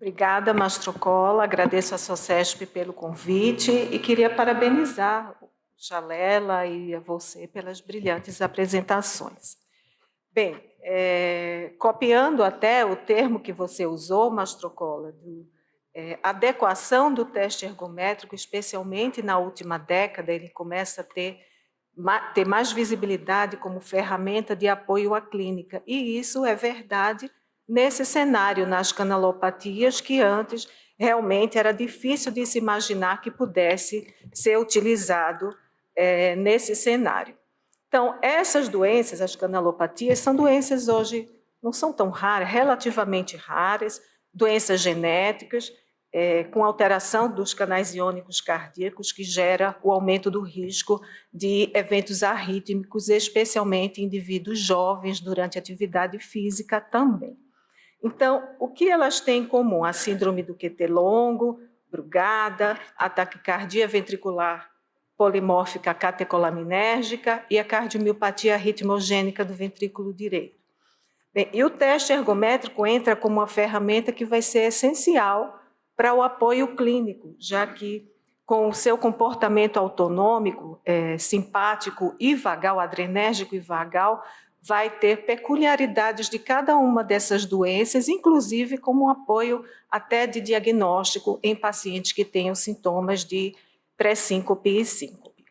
Obrigada, Mastrocola. Agradeço a Socesp pelo convite e queria parabenizar o Jalela e a você pelas brilhantes apresentações. Bem, copiando até o termo que você usou, Mastrocola, adequação do teste ergométrico, especialmente na última década, ele começa a ter mais visibilidade como ferramenta de apoio à clínica. E isso é verdade nesse cenário, nas canalopatias, que antes realmente era difícil de se imaginar que pudesse ser utilizado nesse cenário. Então, essas doenças, as canalopatias, são doenças hoje, não são tão raras, relativamente raras, doenças genéticas, com alteração dos canais iônicos cardíacos, que gera o aumento do risco de eventos arrítmicos, especialmente em indivíduos jovens durante a atividade física também. Então, o que elas têm em comum? A síndrome do QT longo, Brugada, a taquicardia ventricular polimórfica catecolaminérgica e a cardiomiopatia ritmogênica do ventrículo direito. Bem, e o teste ergométrico entra como uma ferramenta que vai ser essencial para o apoio clínico, já que com o seu comportamento autonômico, simpático e vagal, adrenérgico e vagal, vai ter peculiaridades de cada uma dessas doenças, inclusive como um apoio até de diagnóstico em pacientes que tenham sintomas de pré-síncope e síncope.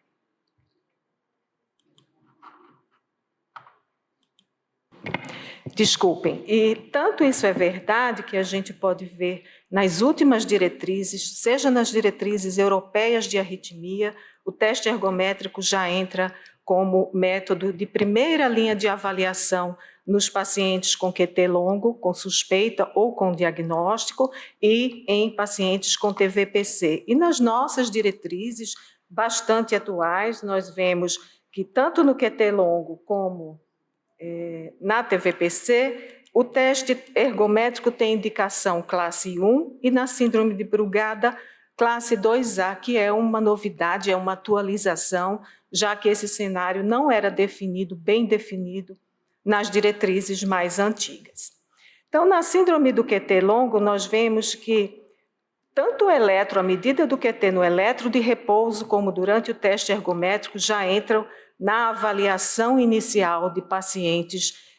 Desculpem, e tanto isso é verdade que a gente pode ver nas últimas diretrizes, seja nas diretrizes europeias de arritmia, o teste ergométrico já entra como método de primeira linha de avaliação nos pacientes com QT longo, com suspeita ou com diagnóstico, e em pacientes com TVPC. E nas nossas diretrizes, bastante atuais, nós vemos que tanto no QT longo como na TVPC, o teste ergométrico tem indicação classe 1 e na síndrome de Brugada, classe 2A, que é uma novidade, é uma atualização, já que esse cenário não era definido, bem definido, nas diretrizes mais antigas. Então, na síndrome do QT longo, nós vemos que tanto o eletro, a medida do QT no eletro de repouso, como durante o teste ergométrico, já entram na avaliação inicial de pacientes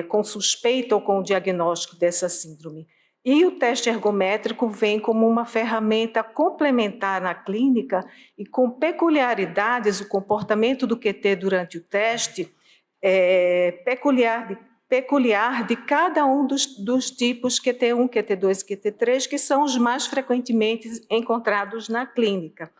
com suspeita ou com o diagnóstico dessa síndrome. E o teste ergométrico vem como uma ferramenta complementar na clínica e com peculiaridades, o comportamento do QT durante o teste peculiar de cada um dos tipos QT1, QT2 e QT3, que são os mais frequentemente encontrados na clínica.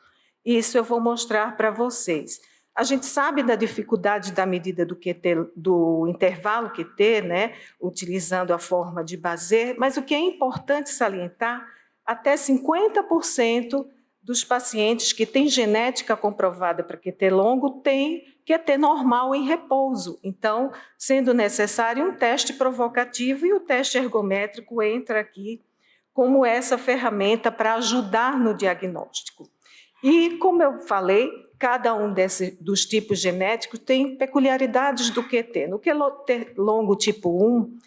Isso eu vou mostrar para vocês. A gente sabe da dificuldade da medida do QT, do intervalo QT, né, utilizando a forma de Bazet, mas o que é importante salientar, até 50% dos pacientes que têm genética comprovada para QT longo têm QT normal em repouso. Então, sendo necessário um teste provocativo, e o teste ergométrico entra aqui como essa ferramenta para ajudar no diagnóstico. E, como eu falei, cada um dos tipos genéticos tem peculiaridades do QT. No QT longo tipo 1,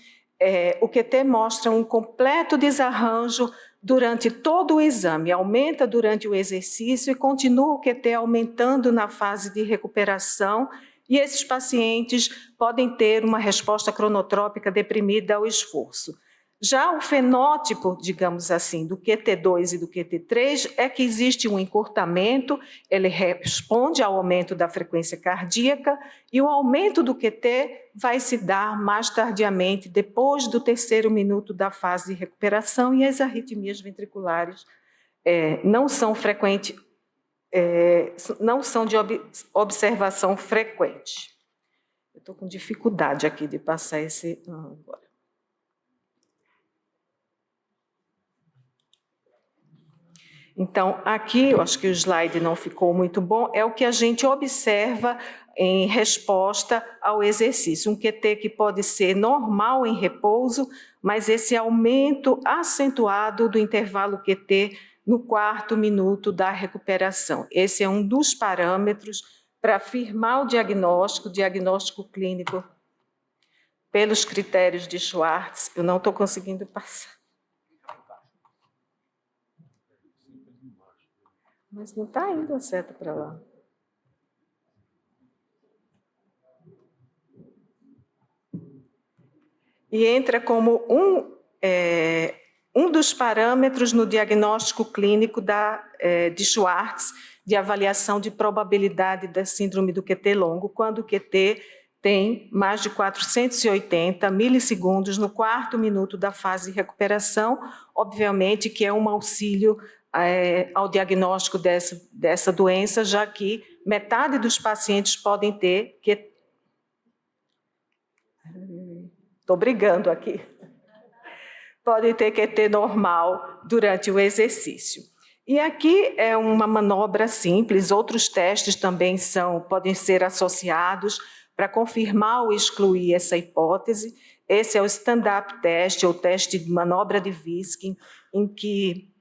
o QT mostra um completo desarranjo durante todo o exame, aumenta durante o exercício e continua o QT aumentando na fase de recuperação, e esses pacientes podem ter uma resposta cronotrópica deprimida ao esforço. Já o fenótipo, digamos assim, do QT2 e do QT3 é que existe um encurtamento, ele responde ao aumento da frequência cardíaca, e o aumento do QT vai se dar mais tardiamente, depois do terceiro minuto da fase de recuperação, e as arritmias ventriculares não são frequentes, não são de observação frequente. Eu estou com dificuldade aqui de passar esse agora. Então, aqui, eu acho que o slide não ficou muito bom, é o que a gente observa em resposta ao exercício. Um QT que pode ser normal em repouso, mas esse aumento acentuado do intervalo QT no quarto minuto da recuperação. Esse é um dos parâmetros para afirmar o diagnóstico clínico pelos critérios de Schwartz. Eu não estou conseguindo passar. Mas não está indo a seta para lá. E entra como um dos parâmetros no diagnóstico clínico de Schwartz, de avaliação de probabilidade da síndrome do QT longo, quando o QT tem mais de 480 milissegundos no quarto minuto da fase de recuperação, obviamente que é um auxílio ao diagnóstico dessa doença, já que metade dos pacientes podem ter QT. Estou brigando aqui. Podem ter QT normal durante o exercício. E aqui é uma manobra simples, outros testes também podem ser associados para confirmar ou excluir essa hipótese. Esse é o stand-up test, ou teste de manobra de Viskin, em que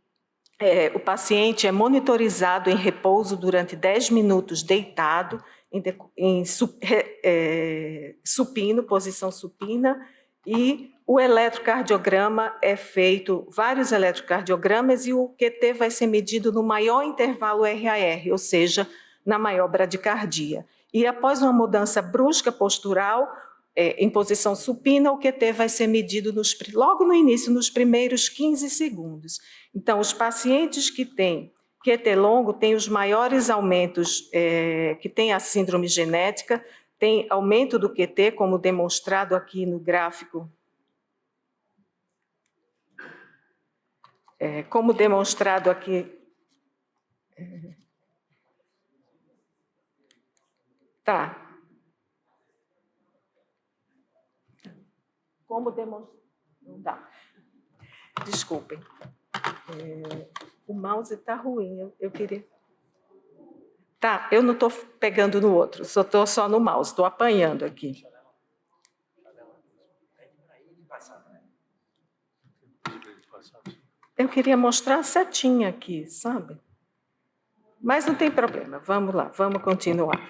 o paciente é monitorizado em repouso durante 10 minutos deitado, em supino, posição supina, e o eletrocardiograma é feito, vários eletrocardiogramas, e o QT vai ser medido no maior intervalo RAR, ou seja, na maior bradicardia. E após uma mudança brusca postural, em posição supina, o QT vai ser medido logo no início, nos primeiros 15 segundos. Então, os pacientes que têm QT longo têm os maiores aumentos, que têm a síndrome genética, tem aumento do QT, como demonstrado aqui no gráfico. Como demonstrado aqui. Tá. Como demonstrado. Não dá. Desculpem. O mouse está ruim, eu queria. Tá, eu não estou pegando no outro, estou só no mouse, estou apanhando aqui. Eu queria mostrar a setinha aqui, sabe? Mas não tem problema, vamos lá, vamos continuar.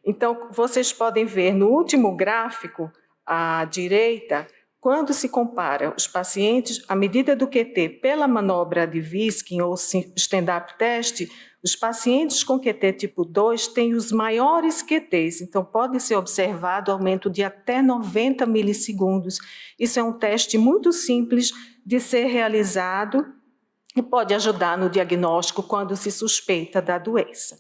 Então, vocês podem ver no último gráfico, à direita, quando se compara os pacientes, a medida do QT pela manobra de Viskin ou stand-up test, os pacientes com QT tipo 2 têm os maiores QTs, então pode ser observado aumento de até 90 milissegundos. Isso é um teste muito simples de ser realizado e pode ajudar no diagnóstico quando se suspeita da doença.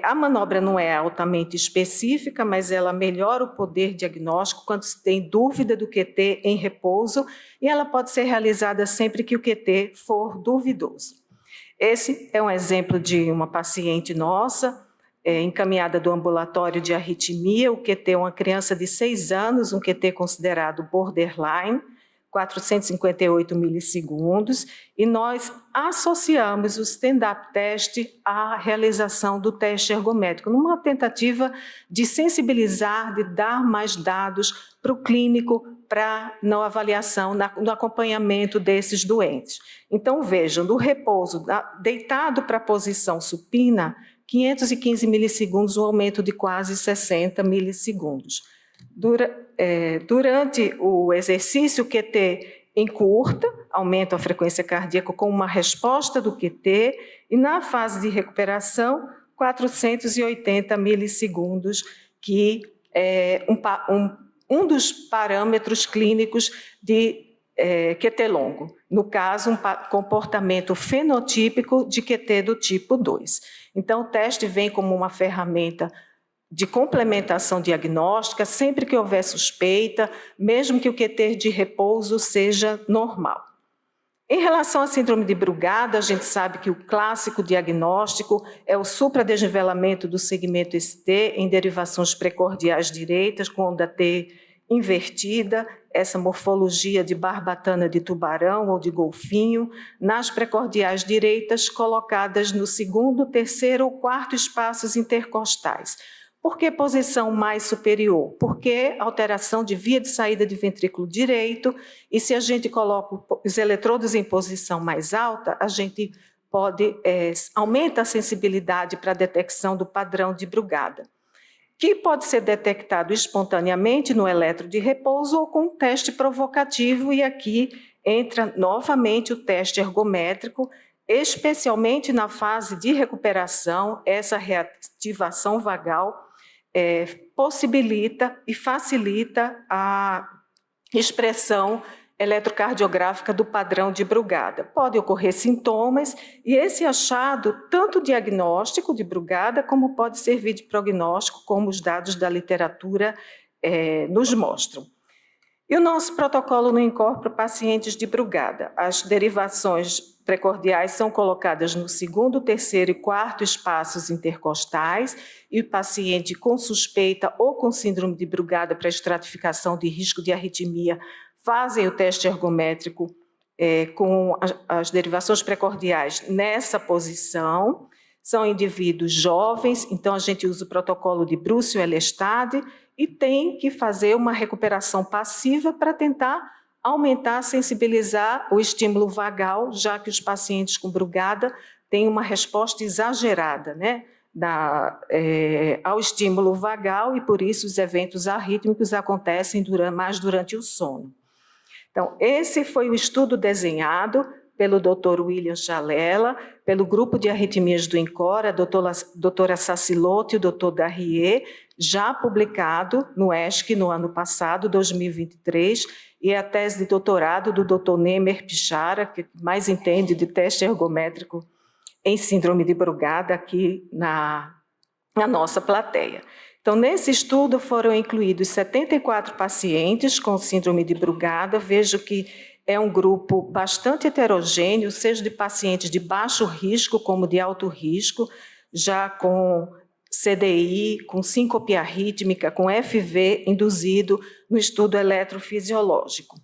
A manobra não é altamente específica, mas ela melhora o poder diagnóstico quando se tem dúvida do QT em repouso, e ela pode ser realizada sempre que o QT for duvidoso. Esse é um exemplo de uma paciente nossa, encaminhada do ambulatório de arritmia. O QT é uma criança de 6 anos, um QT considerado borderline, 458 milissegundos, e nós associamos o stand-up test à realização do teste ergométrico, numa tentativa de sensibilizar, de dar mais dados para o clínico, para na avaliação, no acompanhamento desses doentes. Então, vejam, do repouso, deitado para a posição supina, 515 milissegundos, um aumento de quase 60 milissegundos. Durante o exercício, o QT encurta, aumenta a frequência cardíaca com uma resposta do QT, e na fase de recuperação, 480 milissegundos, que é um dos parâmetros clínicos de QT longo. No caso, um comportamento fenotípico de QT do tipo 2. Então, o teste vem como uma ferramenta de complementação diagnóstica, sempre que houver suspeita, mesmo que o QT de repouso seja normal. Em relação à síndrome de Brugada, a gente sabe que o clássico diagnóstico é o supradesnivelamento do segmento ST em derivações precordiais direitas, com onda T invertida, essa morfologia de barbatana de tubarão ou de golfinho, nas precordiais direitas colocadas no segundo, terceiro ou quarto espaços intercostais. Por que posição mais superior? Porque alteração de via de saída de ventrículo direito, e se a gente coloca os eletrodos em posição mais alta, a gente aumenta a sensibilidade para a detecção do padrão de Brugada, que pode ser detectado espontaneamente no eletro de repouso ou com um teste provocativo, e aqui entra novamente o teste ergométrico. especialmente na fase de recuperação, essa reativação vagal possibilita e facilita a expressão eletrocardiográfica do padrão de Brugada. Pode ocorrer sintomas e esse achado, tanto diagnóstico de Brugada, como pode servir de prognóstico, como os dados da literatura nos mostram. E o nosso protocolo não incorpora pacientes de Brugada. As derivações precordiais são colocadas no segundo, terceiro e quarto espaços intercostais e o paciente com suspeita ou com síndrome de Brugada para estratificação de risco de arritmia fazem o teste ergométrico com as derivações precordiais nessa posição. São indivíduos jovens, então a gente usa o protocolo de Brucio-Elestade e tem que fazer uma recuperação passiva para tentar aumentar, sensibilizar o estímulo vagal, já que os pacientes com Brugada têm uma resposta exagerada, né, ao estímulo vagal e por isso os eventos arrítmicos acontecem mais durante o sono. Então, esse foi o estudo desenhado pelo Dr. William Jallela, pelo grupo de arritmias do INCOR, a doutora Sassiloto e o Dr. Darrier, já publicado no ESC no ano passado, 2023, e a tese de doutorado do Dr. Nemer Pichara, que mais entende de teste ergométrico em síndrome de Brugada aqui na nossa plateia. Então, nesse estudo foram incluídos 74 pacientes com síndrome de Brugada. Vejo que é um grupo bastante heterogêneo, seja de pacientes de baixo risco como de alto risco, já com CDI, com síncope arrítmica, com FV induzido no estudo eletrofisiológico.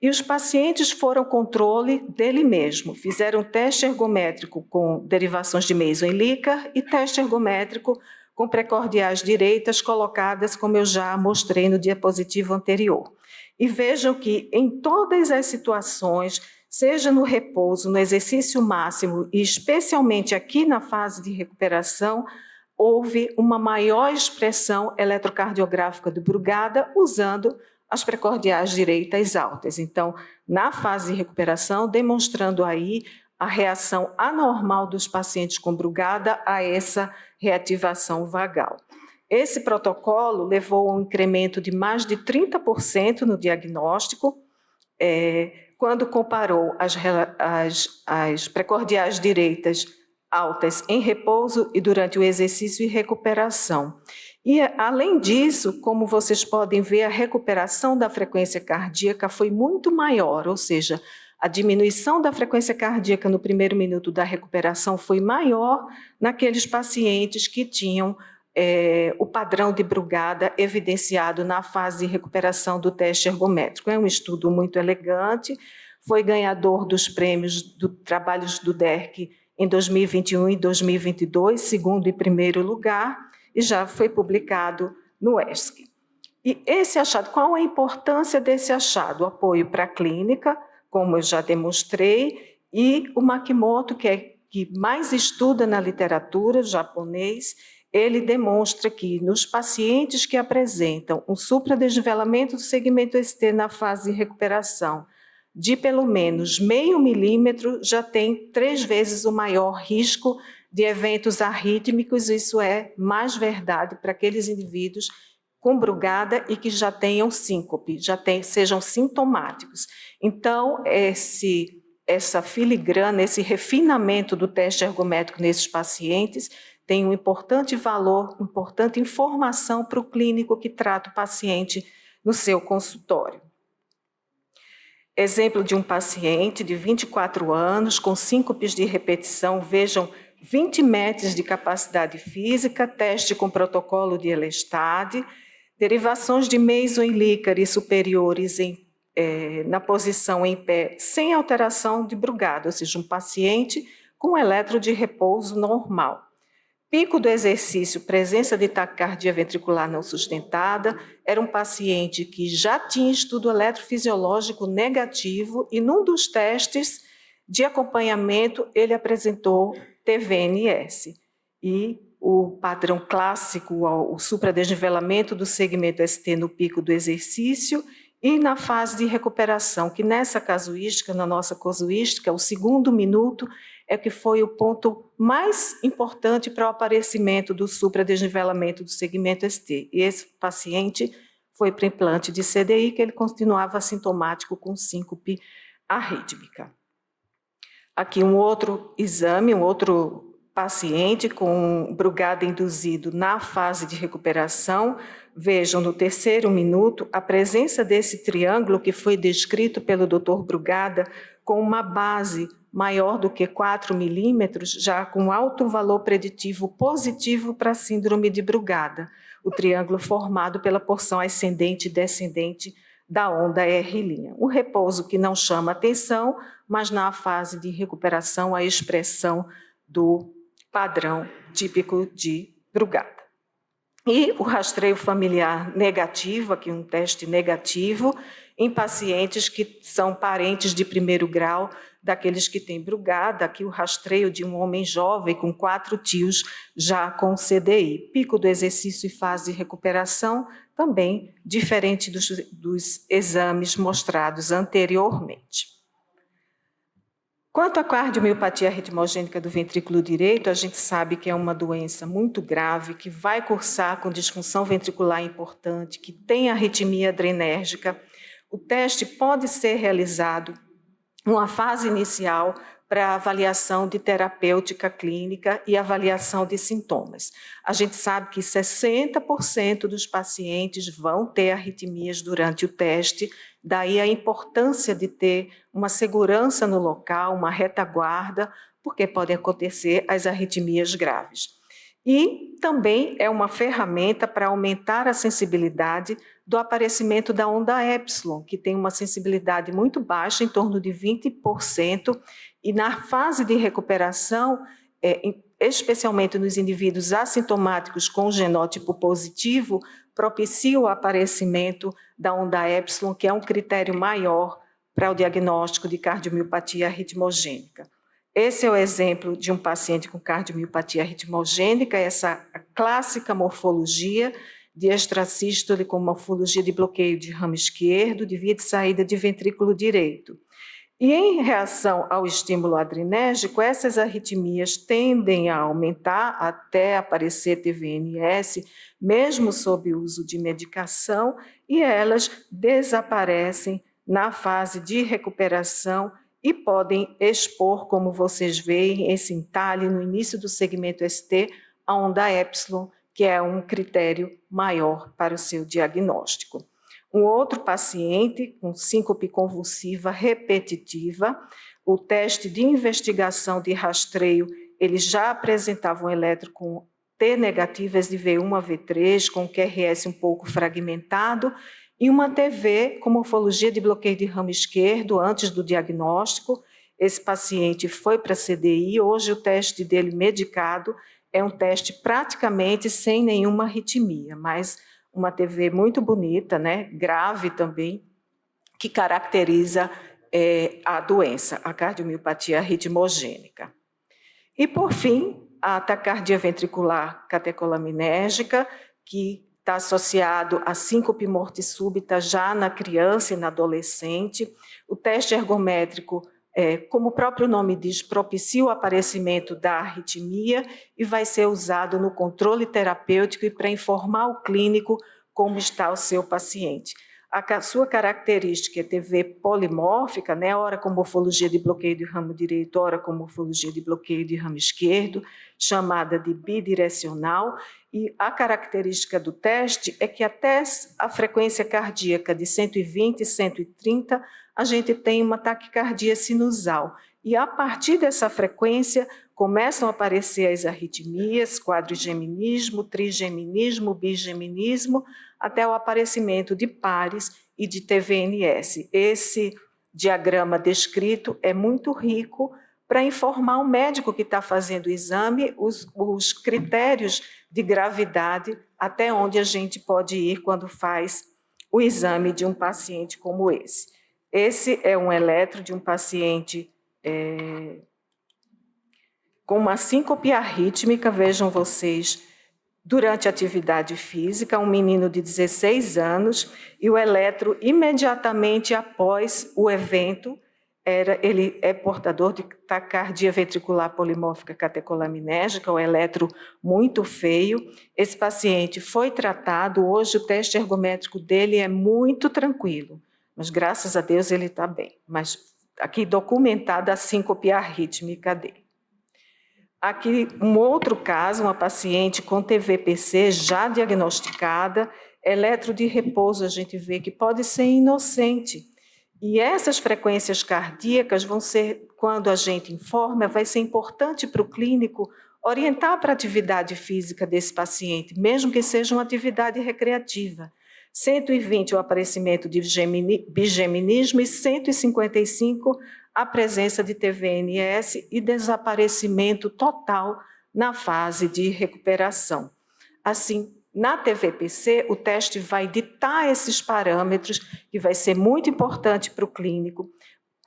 E os pacientes foram controle dele mesmo, fizeram teste ergométrico com derivações de Mason e Likar e teste ergométrico com precordiais direitas colocadas, como eu já mostrei no diapositivo anterior. E vejam que em todas as situações, seja no repouso, no exercício máximo e especialmente aqui na fase de recuperação, houve uma maior expressão eletrocardiográfica do Brugada usando as precordiais direitas altas. Então, na fase de recuperação, demonstrando aí a reação anormal dos pacientes com Brugada a essa reativação vagal. Esse protocolo levou a um incremento de mais de 30% no diagnóstico, quando comparou as precordiais direitas altas em repouso e durante o exercício e recuperação. E, além disso, como vocês podem ver, a recuperação da frequência cardíaca foi muito maior, ou seja, a diminuição da frequência cardíaca no primeiro minuto da recuperação foi maior naqueles pacientes que tinham o padrão de Brugada evidenciado na fase de recuperação do teste ergométrico. É um estudo muito elegante, foi ganhador dos prêmios do trabalhos do DERC em 2021 e 2022, segundo e primeiro lugar, e já foi publicado no ESC. E esse achado, qual a importância desse achado? O apoio para a clínica, como eu já demonstrei, e o Makimoto, que mais estuda na literatura japonês, ele demonstra que nos pacientes que apresentam um supradesnivelamento do segmento ST na fase de recuperação de pelo menos 0,5 milímetro, já tem 3 vezes o maior risco de eventos arrítmicos. Isso é mais verdade para aqueles indivíduos com Brugada e que já tenham síncope, sejam sintomáticos. Então, essa filigrana, esse refinamento do teste ergométrico nesses pacientes tem um importante valor, importante informação para o clínico que trata o paciente no seu consultório. Exemplo de um paciente de 24 anos, com síncopes de repetição, vejam, 20 metros de capacidade física, teste com protocolo de Elestade, derivações de Mason e Likar superiores na posição em pé, sem alteração de Brugada, ou seja, um paciente com eletro de repouso normal. Pico do exercício, presença de taquicardia ventricular não sustentada, era um paciente que já tinha estudo eletrofisiológico negativo e num dos testes de acompanhamento ele apresentou TVNS. E o padrão clássico, o supradesnivelamento do segmento ST no pico do exercício E na fase de recuperação, que nessa casuística, na nossa casuística, o segundo minuto é que foi o ponto mais importante para o aparecimento do supradesnivelamento do segmento ST. E esse paciente foi para implante de CDI, que ele continuava assintomático com síncope arrítmica. Aqui um outro exame, um outro paciente com Brugada induzido na fase de recuperação. Vejam, no terceiro minuto, a presença desse triângulo que foi descrito pelo Dr. Brugada com uma base maior do que 4 milímetros, já com alto valor preditivo positivo para a síndrome de Brugada, o triângulo formado pela porção ascendente e descendente da onda R'. Um repouso que não chama atenção, mas na fase de recuperação a expressão do padrão típico de Brugada. E o rastreio familiar negativo, aqui um teste negativo, em pacientes que são parentes de primeiro grau daqueles que têm Brugada, aqui o rastreio de um homem jovem com 4 tios já com CDI. Pico do exercício e fase de recuperação, também diferente dos exames mostrados anteriormente. Quanto à cardiomiopatia ritmogênica do ventrículo direito, a gente sabe que é uma doença muito grave, que vai cursar com disfunção ventricular importante, que tem arritmia adrenérgica. O teste pode ser realizado numa fase inicial para avaliação de terapêutica clínica e avaliação de sintomas. A gente sabe que 60% dos pacientes vão ter arritmias durante o teste, daí a importância de ter uma segurança no local, uma retaguarda, porque podem acontecer as arritmias graves. E também é uma ferramenta para aumentar a sensibilidade do aparecimento da onda epsilon, que tem uma sensibilidade muito baixa, em torno de 20%, e na fase de recuperação, especialmente nos indivíduos assintomáticos com genótipo positivo, propicia o aparecimento da onda epsilon, que é um critério maior para o diagnóstico de cardiomiopatia ritmogênica. Esse é o exemplo de um paciente com cardiomiopatia ritmogênica, essa clássica morfologia de extrasístole com morfologia de bloqueio de ramo esquerdo, de via de saída de ventrículo direito. E em reação ao estímulo adrenérgico, essas arritmias tendem a aumentar até aparecer TVNS, mesmo sob o uso de medicação, e elas desaparecem na fase de recuperação e podem expor, como vocês veem, esse entalhe no início do segmento ST, a onda epsilon, que é um critério maior para o seu diagnóstico. Um outro paciente com síncope convulsiva repetitiva, o teste de investigação de rastreio, ele já apresentava um eletro com T negativas de V1 a V3, com QRS um pouco fragmentado, e uma TV com morfologia de bloqueio de ramo esquerdo antes do diagnóstico. Esse paciente foi para CDI, hoje o teste dele medicado é um teste praticamente sem nenhuma arritmia, mas uma TV muito bonita, né, grave também, que caracteriza a doença, a cardiomiopatia ritmogênica. E, por fim, a taquicardia ventricular catecolaminérgica, que está associado a síncope morte súbita já na criança e na adolescente. O teste ergométrico, como o próprio nome diz, propicia o aparecimento da arritmia e vai ser usado no controle terapêutico e para informar o clínico como está o seu paciente. A sua característica é TV polimórfica, né, ora com morfologia de bloqueio de ramo direito, ora com morfologia de bloqueio de ramo esquerdo, chamada de bidirecional, e a característica do teste é que até a frequência cardíaca de 120 e 130, a gente tem uma taquicardia sinusal, e a partir dessa frequência começam a aparecer as arritmias, quadrigeminismo, trigeminismo, bigeminismo, até o aparecimento de pares e de TVNS. Esse diagrama descrito é muito rico para informar o médico que está fazendo o exame os critérios de gravidade até onde a gente pode ir quando faz o exame de um paciente como esse. Esse é um eletro de um paciente com uma síncope arrítmica, vejam vocês, durante a atividade física, um menino de 16 anos, e o eletro, imediatamente após o evento, ele é portador de taquicardia ventricular polimórfica catecolaminérgica, o eletro muito feio. Esse paciente foi tratado, hoje o teste ergométrico dele é muito tranquilo, mas graças a Deus ele está bem. Mas aqui documentada a síncope arrítmica dele. Aqui um outro caso, uma paciente com TVPC já diagnosticada, eletro de repouso, a gente vê que pode ser inocente. E essas frequências cardíacas vão ser, quando a gente informa, vai ser importante para o clínico orientar para a atividade física desse paciente, mesmo que seja uma atividade recreativa. 120 o aparecimento de bigeminismo e 155 a presença de TVNS e desaparecimento total na fase de recuperação. Assim, na TVPC, o teste vai ditar esses parâmetros, que vai ser muito importante para o clínico.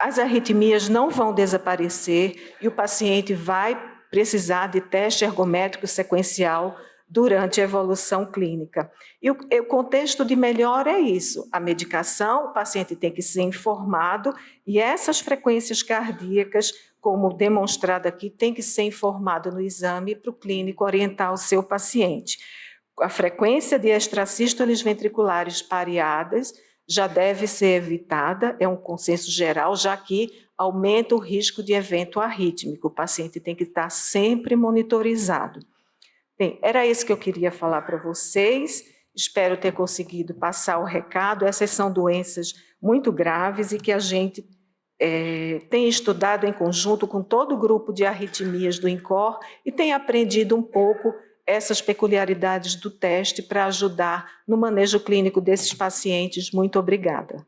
As arritmias não vão desaparecer e o paciente vai precisar de teste ergométrico sequencial durante a evolução clínica. E o contexto de melhora é isso, a medicação, o paciente tem que ser informado e essas frequências cardíacas, como demonstrado aqui, tem que ser informado no exame para o clínico orientar o seu paciente. A frequência de extrasístoles ventriculares pareadas já deve ser evitada, é um consenso geral, já que aumenta o risco de evento arrítmico. O paciente tem que estar sempre monitorizado. Bem, era isso que eu queria falar para vocês. Espero ter conseguido passar o recado. Essas são doenças muito graves e que a gente tem estudado em conjunto com todo o grupo de arritmias do INCOR e tem aprendido um pouco essas peculiaridades do teste para ajudar no manejo clínico desses pacientes. Muito obrigada.